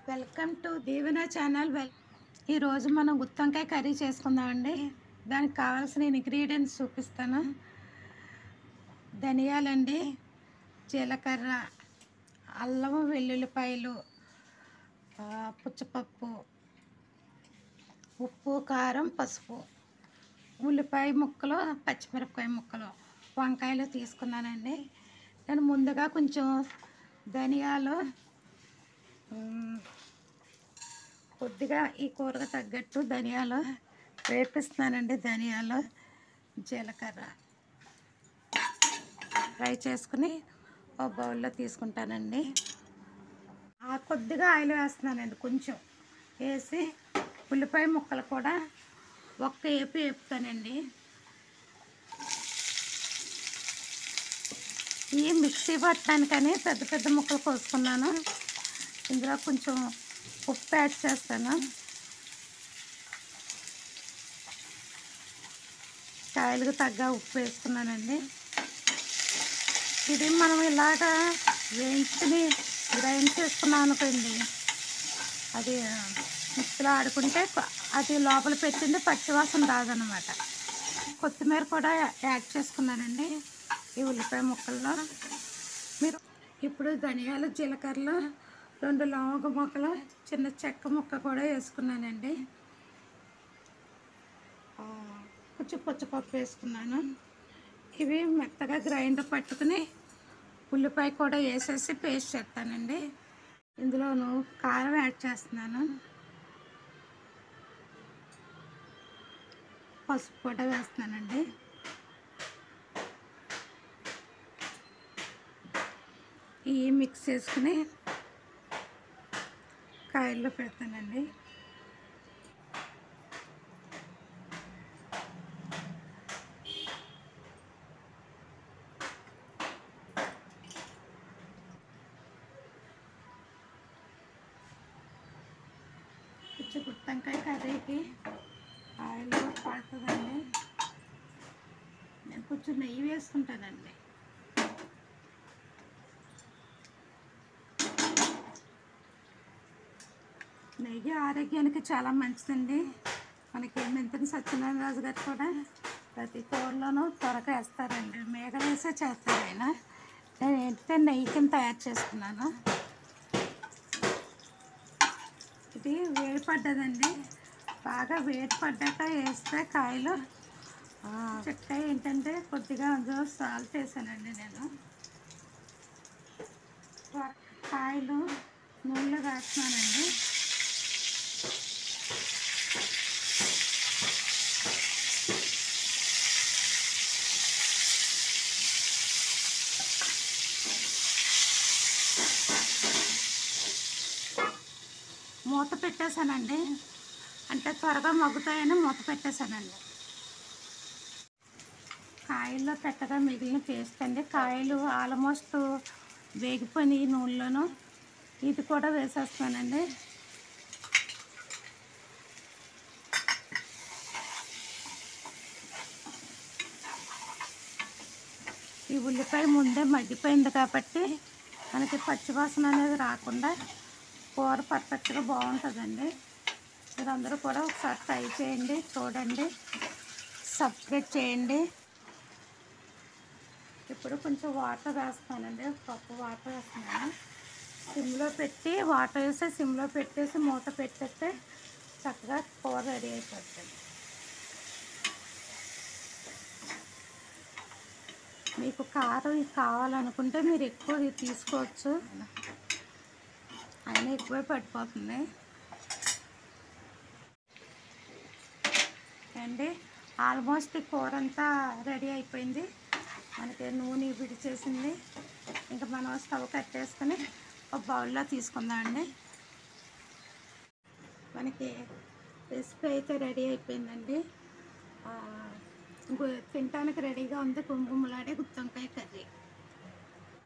Welcome to Deevena channel. ఈరోజు మనం గుత్తొంకాయ curry చేసుకుందామండి. దానికి కావాల్సిన ఇంగ్రీడియంట్స్ చూపిస్తాను. ధనియాలండి, జీలకర్ర, అల్లం వెల్లుల్లిపాయలు, పుచ్చపప్పు, ఉప్పు, కారం, పసుపు, ఉల్లిపాయ ముక్కలు, పచ్చిమిరపకాయ ముక్కలు, వంకాయలు తీసుకున్నానండి. నేను ముందుగా కొంచెం ధనియాలు కొద్దిగా ఈ కూరకు తగ్గట్టు ధనియాలు వేపిస్తున్నానండి. ధనియాలు, జీలకర్ర ఫ్రై చేసుకుని ఒక బౌల్లో తీసుకుంటానండి. కొద్దిగా ఆయిల్ వేస్తున్నానండి. కొంచెం వేసి ఉల్లిపాయ ముక్కలు కూడా ఒక్క వేపుతానండి. ఈ మిక్సీ పట్టడానికని పెద్ద పెద్ద ముక్కలు కోసుకున్నాను. ఇందులో కొంచెం ఉప్పు యాడ్ చేస్తాను. కాయలకు తగ్గ ఉప్పు వేసుకున్నానండి. ఇది మనం ఇలాగా వేయించుకుని గ్రైండ్ చేసుకున్నాం అనుకోండి, అది మిక్సీలో ఆడుకుంటే అది లోపల పెట్టింది పచ్చివాసన రాదనమాట. కొత్తిమీర కూడా యాడ్ చేసుకున్నానండి ఈ ఉల్లిపాయ ముక్కల్లో. మీరు ఇప్పుడు ధనియాలు, జీలకర్రలు, 2 లవంగ ముక్కలు, చిన్న చెక్క ముక్క కూడా వేసుకున్నానండి. కొంచెం పుచ్చపప్పు వేసుకున్నాను. ఇవి మెత్తగా గ్రైండర్ పట్టుకుని ఉల్లిపాయ కూడా వేసేసి పేస్ట్ చేస్తానండి. ఇందులోను కారం యాడ్ చేస్తున్నాను. పసుపు కూడా వేస్తున్నానండి. ఇవి మిక్స్ చేసుకుని కాయల్లో పెడతానండి. కొంచెం గుత్తొంకాయ కర్రీకి ఆయిల్ పడుతుందండి. నేను కొంచెం నెయ్యి వేసుకుంటానండి. నెయ్యి ఆరోగ్యానికి చాలా మంచిదండి. మనకి మెంతిని సత్యనారాయణ రాజు గారు కూడా ప్రతి కూరలోనూ త్వరగా వేస్తారండి. మేగ వేసే చేస్తారు ఆయన. నేను ఏంటంటే నెయ్యి కింద తయారు చేసుకున్నాను. ఇది వేడి పడ్డదండి. బాగా వేడి పడ్డాక వేస్తే కాయలు చెక్క ఏంటంటే కొద్దిగా అందులో సాల్ట్ వేసానండి. నేను కాయలు నూనెలో వేస్తున్నానండి. మూత పెట్టేశానండి. అంటే త్వరగా మగ్గుతాయని మూత పెట్టేశానండి. కాయల్లో పెట్టగా మిగిలిన పేస్ట్ అండి. కాయలు ఆల్మోస్ట్ వేగిపోయి నూనెలోను ఇది కూడా వేసేస్తానండి. ఈ ఉల్లిపాయ ముందే మగ్గిపోయింది కాబట్టి మనకి పచ్చివాసన అనేది రాకుండా కూర పర్ఫెక్ట్గా బాగుంటుందండి. మీరందరూ కూడా ఒకసారి ట్రై చేయండి, చూడండి, సబ్స్క్రైబ్ చేయండి. ఇప్పుడు కొంచెం వాటర్ వేస్తానండి. కప్పు వాటర్ వేస్తున్నాను. సిమ్లో పెట్టి వాటర్ వేసి సిమ్లో పెట్టేసి మూత పెట్టేస్తే చక్కగా కూర రెడీ అయిపోతుంది. ఎక్కువ మీకు కారం కావాలనుకుంటే మీరు ఎక్కువ తీసుకోవచ్చు. అయినా ఎక్కువే పడిపోతుంది అండి. ఆల్మోస్ట్ ఈ కూర అంతా రెడీ అయిపోయింది. మనకి నూనె విడిచేసింది. ఇంకా మనం స్టవ్ కట్టేసుకొని ఒక బౌల్లో తీసుకుందామండి. మనకి రెసిపీ అయితే రెడీ అయిపోయిందండి. తినడానికి రెడీగా ఉంది గుమగుమలాడే గుత్తొంకాయ కర్రీ.